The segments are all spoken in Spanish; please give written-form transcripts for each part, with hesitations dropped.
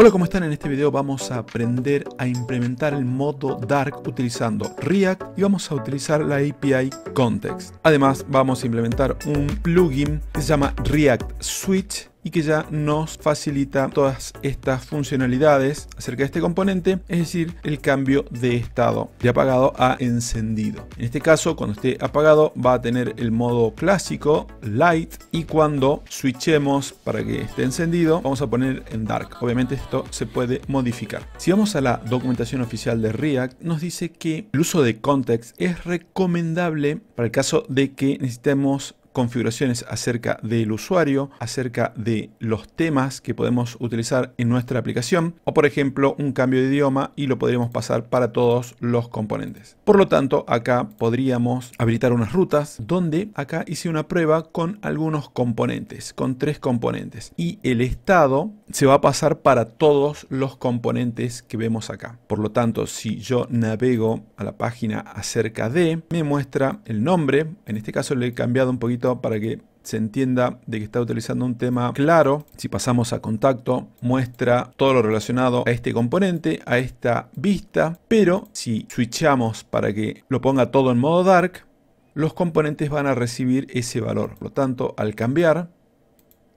Hola, ¿cómo están? En este video vamos a aprender a implementar el modo Dark utilizando React y vamos a utilizar la API Context. Además vamos a implementar un plugin que se llama React Switch y que ya nos facilita todas estas funcionalidades acerca de este componente, es decir, el cambio de estado de apagado a encendido. En este caso, cuando esté apagado va a tener el modo clásico, light, y cuando switchemos para que esté encendido vamos a poner en dark. Obviamente esto se puede modificar. Si vamos a la documentación oficial de React, nos dice que el uso de context es recomendable para el caso de que necesitemos configuraciones acerca del usuario, acerca de los temas que podemos utilizar en nuestra aplicación, o por ejemplo un cambio de idioma y lo podríamos pasar para todos los componentes. Por lo tanto, acá podríamos habilitar unas rutas donde acá hice una prueba con algunos componentes, con 3 componentes, y el estado se va a pasar para todos los componentes que vemos acá. Por lo tanto, si yo navego a la página acerca de, me muestra el nombre. En este caso le he cambiado un poquito para que se entienda de que está utilizando un tema claro. Si pasamos a contacto, muestra todo lo relacionado a este componente, a esta vista, pero si switchamos para que lo ponga todo en modo dark, los componentes van a recibir ese valor. Por lo tanto, al cambiar,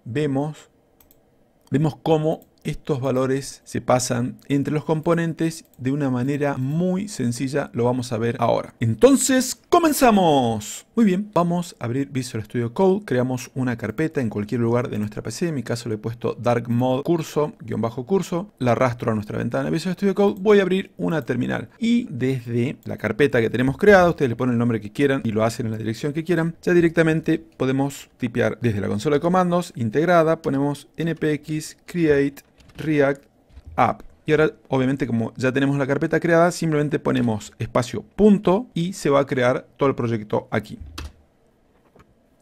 vemos cómo estos valores se pasan entre los componentes de una manera muy sencilla. Lo vamos a ver ahora. Entonces, ¡comenzamos! Muy bien, vamos a abrir Visual Studio Code. Creamos una carpeta en cualquier lugar de nuestra PC. En mi caso le he puesto Dark Mode curso, _curso. La arrastro a nuestra ventana de Visual Studio Code. Voy a abrir una terminal. Y desde la carpeta que tenemos creada, ustedes le ponen el nombre que quieran y lo hacen en la dirección que quieran. Ya directamente podemos tipear desde la consola de comandos integrada. Ponemos npx create React App. Y ahora, obviamente, como ya tenemos la carpeta creada, simplemente ponemos espacio punto y se va a crear todo el proyecto aquí.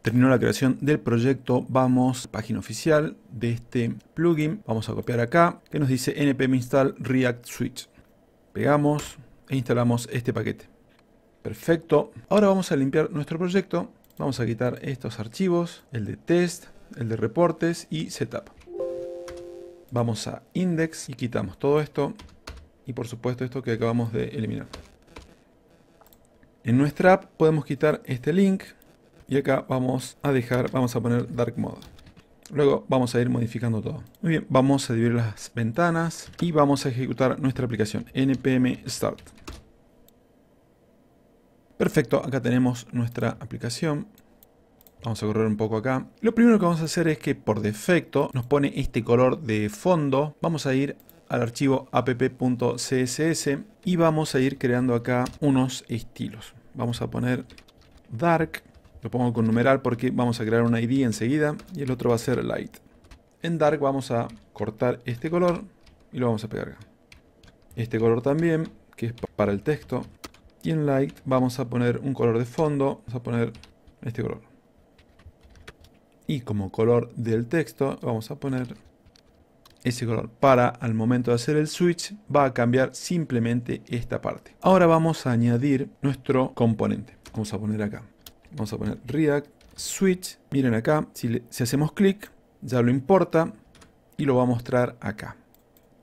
Terminó la creación del proyecto. Vamos a la página oficial de este plugin. Vamos a copiar acá, que nos dice npm install React Switch. Pegamos e instalamos este paquete. Perfecto. Ahora vamos a limpiar nuestro proyecto. Vamos a quitar estos archivos, el de test, el de reportes y setup. Vamos a index y quitamos todo esto y por supuesto esto que acabamos de eliminar. En nuestra app podemos quitar este link y acá vamos a poner dark mode. Luego vamos a ir modificando todo. Muy bien, vamos a dividir las ventanas y vamos a ejecutar nuestra aplicación npm start. Perfecto, acá tenemos nuestra aplicación. Vamos a correr un poco acá. Lo primero que vamos a hacer es que por defecto nos pone este color de fondo. Vamos a ir al archivo app.css y vamos a ir creando acá unos estilos. Vamos a poner dark. Lo pongo con numeral porque vamos a crear un ID enseguida y el otro va a ser light. En dark vamos a cortar este color y lo vamos a pegar acá. Este color también, que es para el texto. Y en light vamos a poner un color de fondo. Vamos a poner este color. Y como color del texto vamos a poner ese color. Para al momento de hacer el switch va a cambiar simplemente esta parte. Ahora vamos a añadir nuestro componente. Vamos a poner acá. Vamos a poner React Switch. Miren acá, si hacemos clic ya lo importa y lo va a mostrar acá.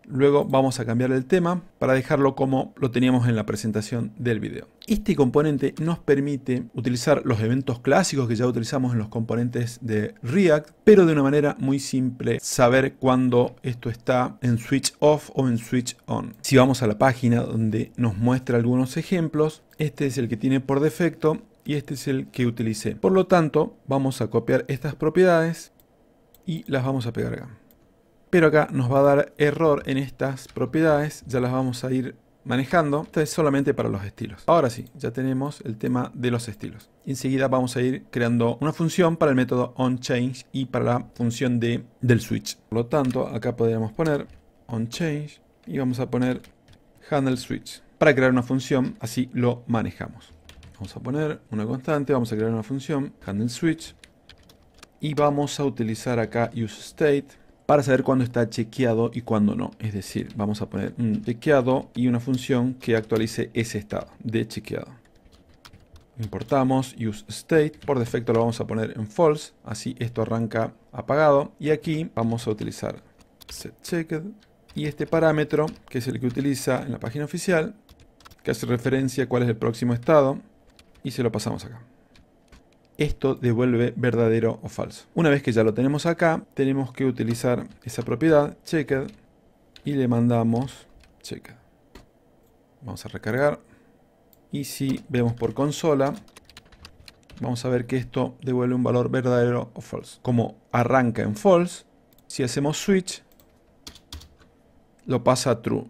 Luego vamos a cambiar el tema para dejarlo como lo teníamos en la presentación del video. Este componente nos permite utilizar los eventos clásicos que ya utilizamos en los componentes de React, pero de una manera muy simple, saber cuándo esto está en switch off o en switch on. Si vamos a la página donde nos muestra algunos ejemplos, este es el que tiene por defecto y este es el que utilicé. Por lo tanto, vamos a copiar estas propiedades y las vamos a pegar acá. Pero acá nos va a dar error en estas propiedades, ya las vamos a ir manejando. Esto es solamente para los estilos. Ahora sí, ya tenemos el tema de los estilos. Enseguida vamos a ir creando una función para el método onChange y para la función del switch. Por lo tanto, acá podríamos poner onChange y vamos a poner handleSwitch para crear una función, así lo manejamos. Vamos a poner una constante, vamos a crear una función handleSwitch y vamos a utilizar acá useState para saber cuándo está chequeado y cuándo no. Es decir, vamos a poner un chequeado y una función que actualice ese estado de chequeado. Importamos useState. Por defecto lo vamos a poner en false. Así esto arranca apagado. Y aquí vamos a utilizar setChecked y este parámetro, que es el que utiliza en la página oficial, que hace referencia a cuál es el próximo estado, y se lo pasamos acá. Esto devuelve verdadero o falso. Una vez que ya lo tenemos acá, tenemos que utilizar esa propiedad, checked, y le mandamos checked. Vamos a recargar. Y si vemos por consola, vamos a ver que esto devuelve un valor verdadero o false. Como arranca en false, si hacemos switch, lo pasa a true.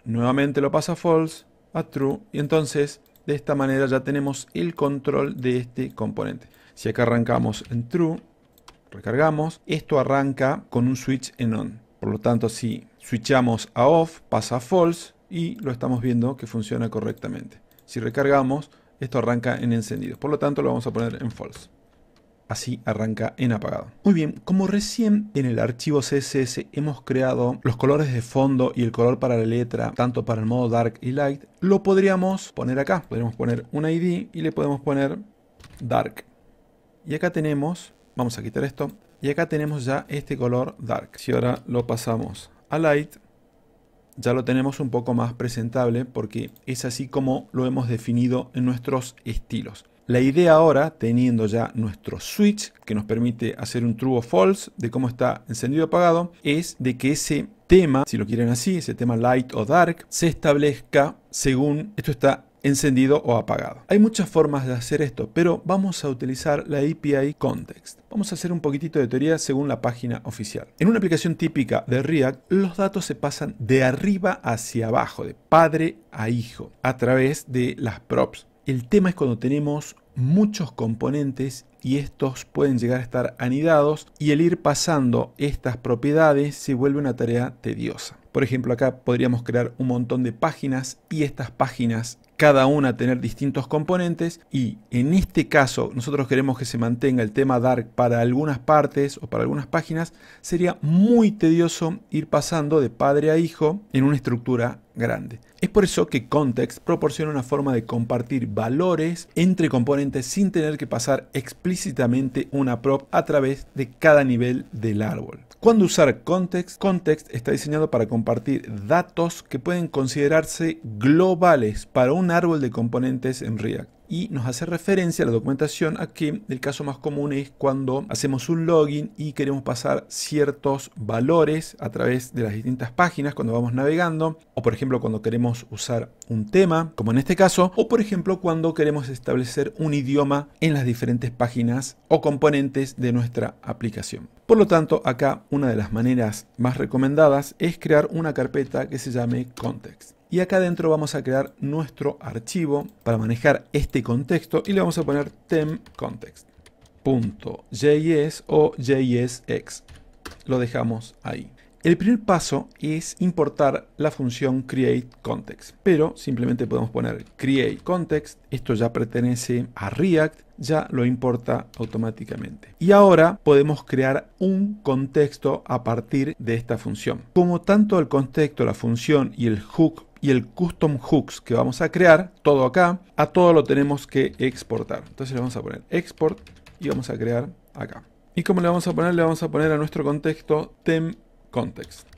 Nuevamente lo pasa a false, a true, y entonces de esta manera ya tenemos el control de este componente. Si acá arrancamos en true, recargamos, esto arranca con un switch en on. Por lo tanto, si switchamos a off, pasa a false y lo estamos viendo que funciona correctamente. Si recargamos, esto arranca en encendido. Por lo tanto, lo vamos a poner en false. Así arranca en apagado. Muy bien, como recién en el archivo CSS hemos creado los colores de fondo y el color para la letra, tanto para el modo Dark y Light, lo podríamos poner acá. Podríamos poner un ID y le podemos poner Dark. Y acá tenemos, vamos a quitar esto, y acá tenemos ya este color Dark. Si ahora lo pasamos a Light, ya lo tenemos un poco más presentable porque es así como lo hemos definido en nuestros estilos. La idea ahora, teniendo ya nuestro switch que nos permite hacer un true o false de cómo está encendido o apagado, es de que ese tema, si lo quieren así, ese tema light o dark, se establezca según esto está encendido o apagado. Hay muchas formas de hacer esto, pero vamos a utilizar la API Context. Vamos a hacer un poquitito de teoría según la página oficial. En una aplicación típica de React, los datos se pasan de arriba hacia abajo, de padre a hijo, a través de las props. El tema es cuando tenemos muchos componentes y estos pueden llegar a estar anidados y el ir pasando estas propiedades se vuelve una tarea tediosa. Por ejemplo, acá podríamos crear un montón de páginas y estas páginas cada una tener distintos componentes y en este caso nosotros queremos que se mantenga el tema Dark para algunas partes o para algunas páginas. Sería muy tedioso ir pasando de padre a hijo en una estructura grande. Es por eso que Context proporciona una forma de compartir valores entre componentes sin tener que pasar explícitamente una prop a través de cada nivel del árbol. ¿Cuándo usar Context? Context está diseñado para compartir datos que pueden considerarse globales para un árbol de componentes en React. Y nos hace referencia a la documentación a que el caso más común es cuando hacemos un login y queremos pasar ciertos valores a través de las distintas páginas cuando vamos navegando, o por ejemplo cuando queremos usar un tema, como en este caso, o por ejemplo cuando queremos establecer un idioma en las diferentes páginas o componentes de nuestra aplicación. Por lo tanto, acá una de las maneras más recomendadas es crear una carpeta que se llame Context. Y acá adentro vamos a crear nuestro archivo para manejar este contexto y le vamos a poner temcontext.js o JSX. Lo dejamos ahí. El primer paso es importar la función createContext, pero simplemente podemos poner createContext. Esto ya pertenece a React, ya lo importa automáticamente. Y ahora podemos crear un contexto a partir de esta función. Como tanto el contexto, la función y el hook y el custom hooks que vamos a crear, todo acá, a todo lo tenemos que exportar. Entonces le vamos a poner export y vamos a crear acá. ¿Y cómo le vamos a poner? Le vamos a poner a nuestro contexto temContext.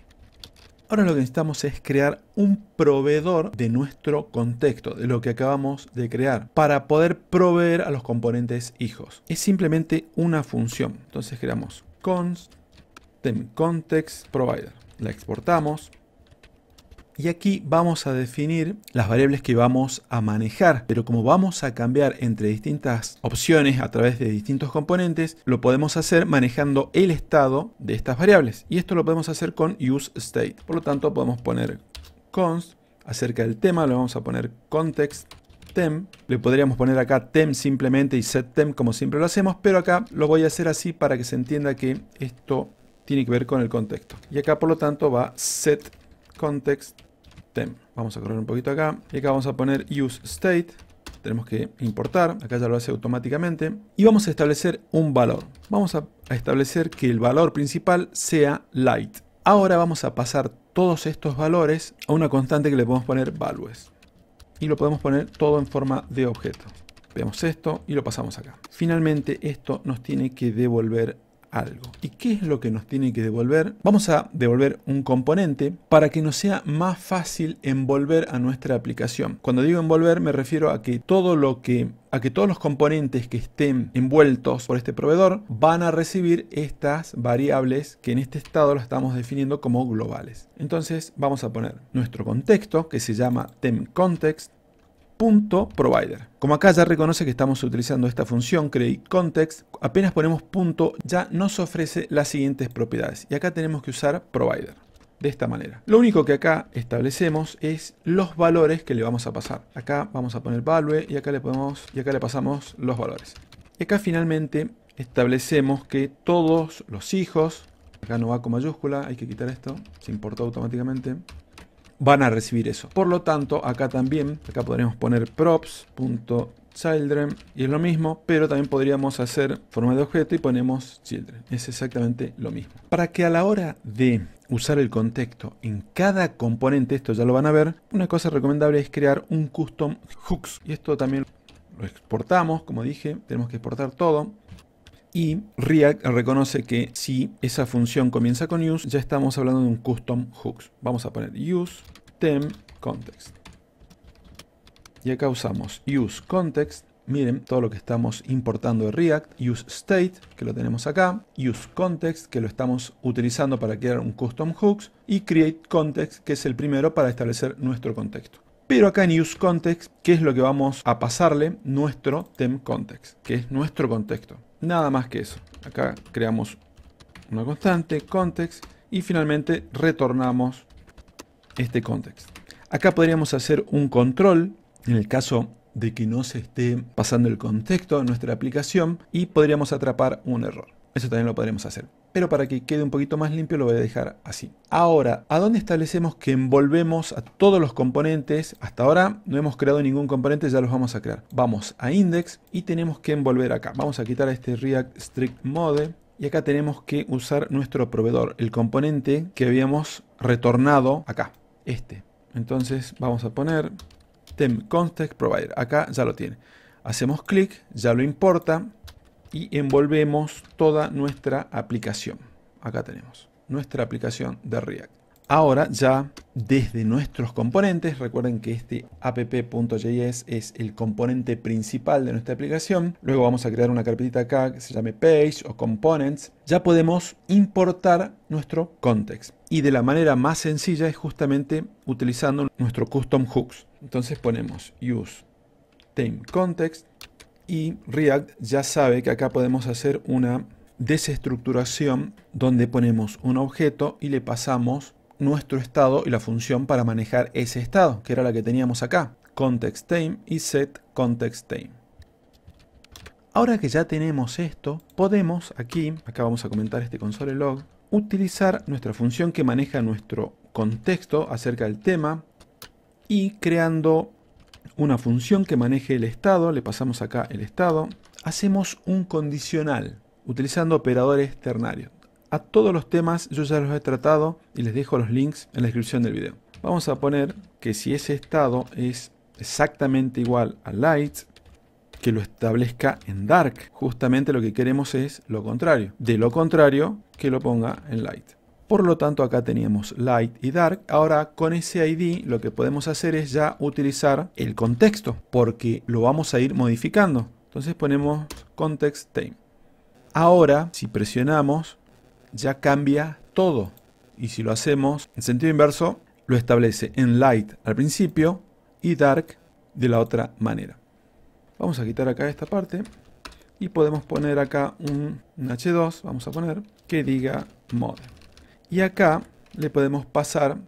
Ahora lo que necesitamos es crear un proveedor de nuestro contexto, de lo que acabamos de crear, para poder proveer a los componentes hijos. Es simplemente una función. Entonces creamos const temContextProvider. La exportamos. Y aquí vamos a definir las variables que vamos a manejar, pero como vamos a cambiar entre distintas opciones a través de distintos componentes, lo podemos hacer manejando el estado de estas variables. Y esto lo podemos hacer con useState. Por lo tanto, podemos poner const acerca del tema, lo vamos a poner context.tem. Le podríamos poner acá tem simplemente y setTem como siempre lo hacemos, pero acá lo voy a hacer así para que se entienda que esto tiene que ver con el contexto. Y acá, por lo tanto, va setContext. Vamos a correr un poquito acá y acá vamos a poner useState. Tenemos que importar, acá ya lo hace automáticamente y vamos a establecer un valor. Vamos a establecer que el valor principal sea light. Ahora vamos a pasar todos estos valores a una constante que le podemos poner values y lo podemos poner todo en forma de objeto. Vemos esto y lo pasamos acá. Finalmente esto nos tiene que devolver algo. ¿Y qué es lo que nos tiene que devolver? Vamos a devolver un componente para que nos sea más fácil envolver a nuestra aplicación. Cuando digo envolver me refiero a que todos los componentes que estén envueltos por este proveedor van a recibir estas variables que en este estado las estamos definiendo como globales. Entonces vamos a poner nuestro contexto que se llama ThemeContext .provider. Como acá ya reconoce que estamos utilizando esta función createContext, apenas ponemos punto ya nos ofrece las siguientes propiedades. Y acá tenemos que usar provider. De esta manera. Lo único que acá establecemos es los valores que le vamos a pasar. Acá vamos a poner value y acá le pasamos los valores. Y acá finalmente establecemos que todos los hijos, acá no va con mayúscula, hay que quitar esto, se importó automáticamente, van a recibir eso. Por lo tanto, acá también, acá podríamos poner props.children y es lo mismo, pero también podríamos hacer forma de objeto y ponemos children. Es exactamente lo mismo. Para que a la hora de usar el contexto en cada componente, esto ya lo van a ver, una cosa recomendable es crear un custom hooks. Y esto también lo exportamos, como dije, tenemos que exportar todo. Y React reconoce que si esa función comienza con use, ya estamos hablando de un custom hooks. Vamos a poner use ThemeContext. Y acá usamos use context. Miren todo lo que estamos importando de React. Use state, que lo tenemos acá. Use context, que lo estamos utilizando para crear un custom hooks. Y create context, que es el primero para establecer nuestro contexto. Pero acá en use context, ¿qué es lo que vamos a pasarle? Nuestro ThemeContext, que es nuestro contexto. Nada más que eso. Acá creamos una constante, context, y finalmente retornamos este context. Acá podríamos hacer un control en el caso de que no se esté pasando el contexto en nuestra aplicación y podríamos atrapar un error. Eso también lo podremos hacer. Pero para que quede un poquito más limpio lo voy a dejar así. Ahora, ¿a dónde establecemos que envolvemos a todos los componentes? Hasta ahora no hemos creado ningún componente, ya los vamos a crear. Vamos a index y tenemos que envolver acá. Vamos a quitar este React Strict Mode y acá tenemos que usar nuestro proveedor, el componente que habíamos retornado acá, este. Entonces vamos a poner ThemeContext Provider. Acá ya lo tiene. Hacemos clic, ya lo importa. Y envolvemos toda nuestra aplicación. Acá tenemos nuestra aplicación de React. Ahora ya desde nuestros componentes, recuerden que este app.js es el componente principal de nuestra aplicación. Luego vamos a crear una carpetita acá que se llame Page o Components. Ya podemos importar nuestro context. Y de la manera más sencilla es justamente utilizando nuestro custom hooks. Entonces ponemos use ThemeContext. Y React ya sabe que acá podemos hacer una desestructuración donde ponemos un objeto y le pasamos nuestro estado y la función para manejar ese estado, que era la que teníamos acá, context_time y setContextTime. Ahora que ya tenemos esto, podemos acá vamos a comentar este console log, utilizar nuestra función que maneja nuestro contexto acerca del tema y creando una función que maneje el estado, le pasamos acá el estado, hacemos un condicional utilizando operadores ternarios. A todos los temas yo ya los he tratado y les dejo los links en la descripción del video. Vamos a poner que si ese estado es exactamente igual a light, que lo establezca en dark. Justamente lo que queremos es lo contrario. De lo contrario, que lo ponga en light. Por lo tanto, acá teníamos light y dark. Ahora, con ese ID, lo que podemos hacer es ya utilizar el contexto, porque lo vamos a ir modificando. Entonces ponemos context_time. Ahora, si presionamos, ya cambia todo. Y si lo hacemos en sentido inverso, lo establece en light al principio y dark de la otra manera. Vamos a quitar acá esta parte y podemos poner acá un H2, vamos a poner, que diga mode. Y acá le podemos pasar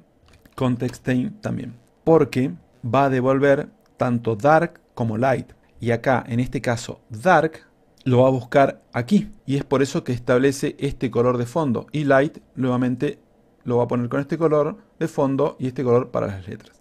context_time también, porque va a devolver tanto dark como light. Y acá, en este caso, dark lo va a buscar aquí. Y es por eso que establece este color de fondo. Y light, nuevamente, lo va a poner con este color de fondo y este color para las letras.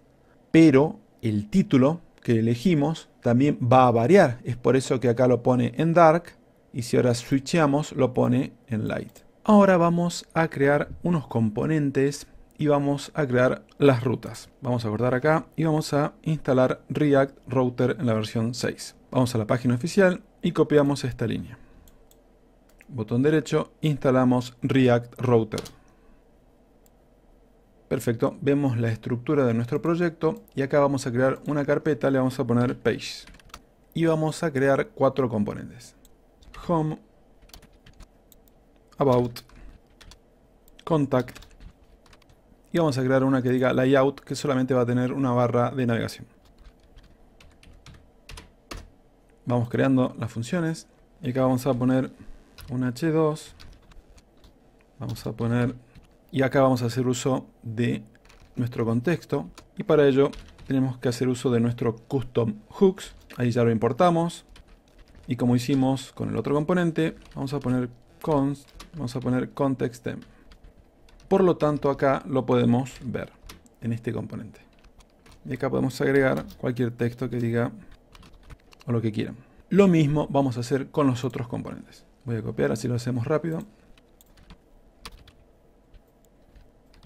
Pero el título que elegimos también va a variar. Es por eso que acá lo pone en dark. Y si ahora switchamos, lo pone en light. Ahora vamos a crear unos componentes y vamos a crear las rutas. Vamos a cortar acá y vamos a instalar React Router en la versión 6. Vamos a la página oficial y copiamos esta línea. botón derecho, instalamos React Router. Perfecto, vemos la estructura de nuestro proyecto y acá vamos a crear una carpeta, le vamos a poner Page. Y vamos a crear 4 componentes. Home, About, Contact. Y vamos a crear una que diga Layout, que solamente va a tener una barra de navegación. Vamos creando las funciones. Y acá vamos a poner un H2. Vamos a poner... Y acá vamos a hacer uso de nuestro contexto. Y para ello tenemos que hacer uso de nuestro custom hooks. Ahí ya lo importamos. Y como hicimos con el otro componente, vamos a poner const, vamos a poner context temp. Por lo tanto, acá lo podemos ver en este componente. Y acá podemos agregar cualquier texto que diga o lo que quieran. Lo mismo vamos a hacer con los otros componentes. Voy a copiar, así lo hacemos rápido.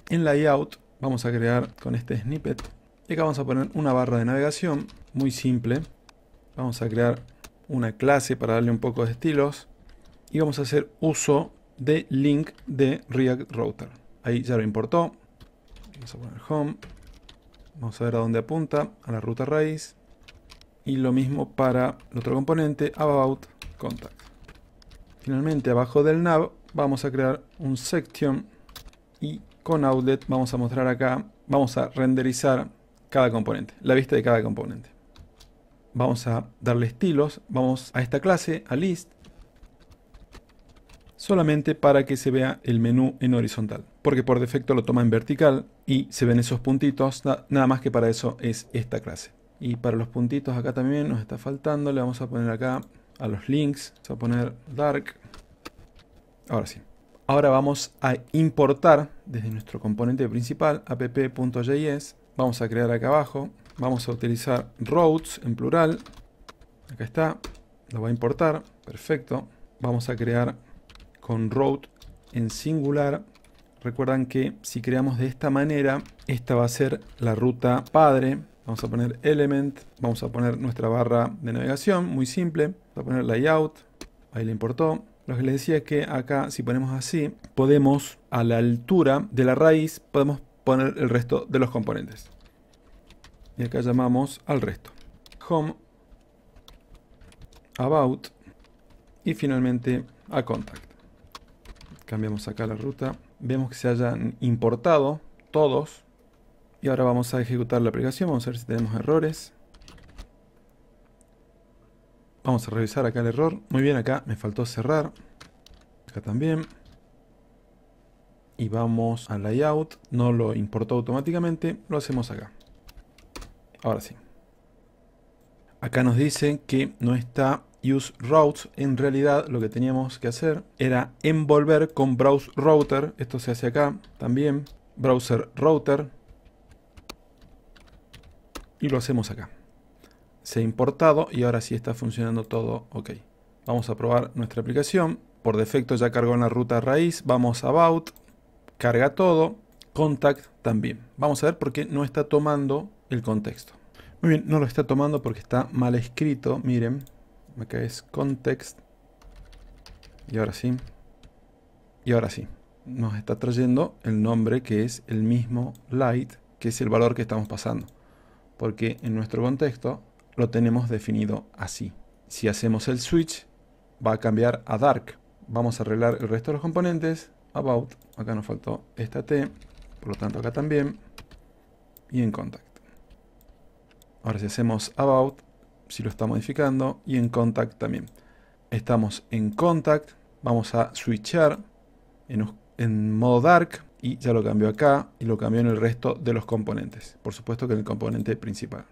En Layout vamos a crear con este snippet. Y acá vamos a poner una barra de navegación muy simple. Vamos a crear una clase para darle un poco de estilos. Y vamos a hacer uso de link de React Router. Ahí ya lo importó. Vamos a poner home. Vamos a ver a dónde apunta. A la ruta raíz. Y lo mismo para el otro componente. About Contact. Finalmente abajo del nav vamos a crear un section. Y con outlet vamos a mostrar acá. Vamos a renderizar cada componente. La vista de cada componente. Vamos a darle estilos. Vamos a esta clase. A list. Solamente para que se vea el menú en horizontal, porque por defecto lo toma en vertical y se ven esos puntitos, nada más que para eso es esta clase. Y para los puntitos acá también nos está faltando, le vamos a poner acá a los links, vamos a poner dark. Ahora sí. Ahora vamos a importar desde nuestro componente principal, app.js, vamos a crear acá abajo, vamos a utilizar routes en plural, acá está, lo va a importar, perfecto, vamos a crear con route en singular. Recuerdan que si creamos de esta manera, esta va a ser la ruta padre. Vamos a poner element, vamos a poner nuestra barra de navegación, muy simple. Vamos a poner layout, ahí le importó. Lo que les decía es que acá, si ponemos así, podemos a la altura de la raíz, podemos poner el resto de los componentes. Y acá llamamos al resto. Home, about y finalmente a contact. Cambiamos acá la ruta. Vemos que se hayan importado todos. Y ahora vamos a ejecutar la aplicación. Vamos a ver si tenemos errores. Vamos a revisar acá el error. Muy bien, acá me faltó cerrar. Acá también. Y vamos a layout. No lo importó automáticamente. Lo hacemos acá. Ahora sí. Acá nos dice que no está use routes. En realidad lo que teníamos que hacer era envolver con browse router. Esto se hace acá también. Browser router. Y lo hacemos acá. Se ha importado y ahora sí está funcionando todo ok. Vamos a probar nuestra aplicación. Por defecto ya cargó en la ruta raíz. Vamos a about. Carga todo. Contact también. Vamos a ver por qué no está tomando el contexto. Muy bien, no lo está tomando porque está mal escrito. Miren. Acá es context. Y ahora sí. Y ahora sí. Nos está trayendo el nombre que es el mismo light, que es el valor que estamos pasando. Porque en nuestro contexto lo tenemos definido así. Si hacemos el switch, va a cambiar a dark. Vamos a arreglar el resto de los componentes. About. Acá nos faltó esta T. Por lo tanto acá también. Y en contact. Ahora si hacemos about, si lo está modificando, y en contact también. Estamos en contact, vamos a switchar en modo dark y ya lo cambió acá y lo cambió en el resto de los componentes. Por supuesto que en el componente principal.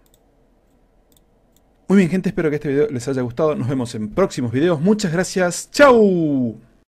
Muy bien gente, espero que este video les haya gustado. Nos vemos en próximos videos. Muchas gracias. ¡Chao!